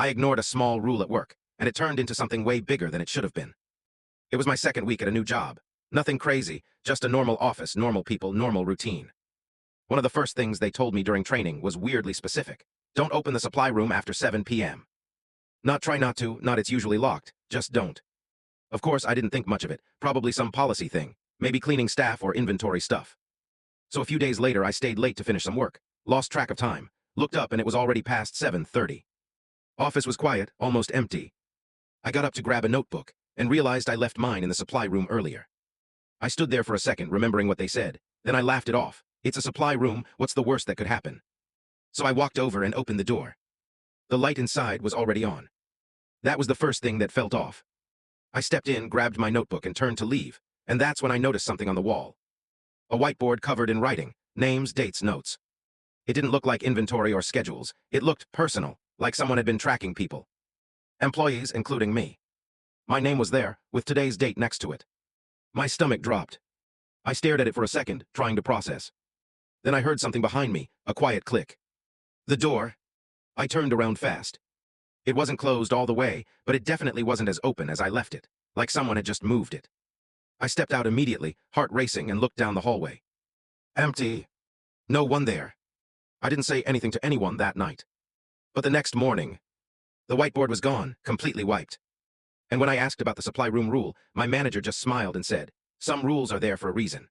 I ignored a small rule at work, and it turned into something way bigger than it should have been. It was my second week at a new job. Nothing crazy, just a normal office, normal people, normal routine. One of the first things they told me during training was weirdly specific. Don't open the supply room after 7 p.m. Try not to, not it's usually locked, just don't. Of course, I didn't think much of it, probably some policy thing, maybe cleaning staff or inventory stuff. So a few days later, I stayed late to finish some work, lost track of time, looked up and it was already past 7:30. Office was quiet, almost empty. I got up to grab a notebook and realized I left mine in the supply room earlier. I stood there for a second, remembering what they said. Then I laughed it off. It's a supply room, what's the worst that could happen? So I walked over and opened the door. The light inside was already on. That was the first thing that felt off. I stepped in, grabbed my notebook and turned to leave, and that's when I noticed something on the wall. A whiteboard covered in writing, names, dates, notes. It didn't look like inventory or schedules. It looked personal, like someone had been tracking people. Employees, including me. My name was there, with today's date next to it. My stomach dropped. I stared at it for a second, trying to process. Then I heard something behind me, a quiet click. The door. I turned around fast. It wasn't closed all the way, but it definitely wasn't as open as I left it, like someone had just moved it. I stepped out immediately, heart racing, and looked down the hallway. Empty. No one there. I didn't say anything to anyone that night. But the next morning, the whiteboard was gone, completely wiped. And when I asked about the supply room rule, my manager just smiled and said, "Some rules are there for a reason."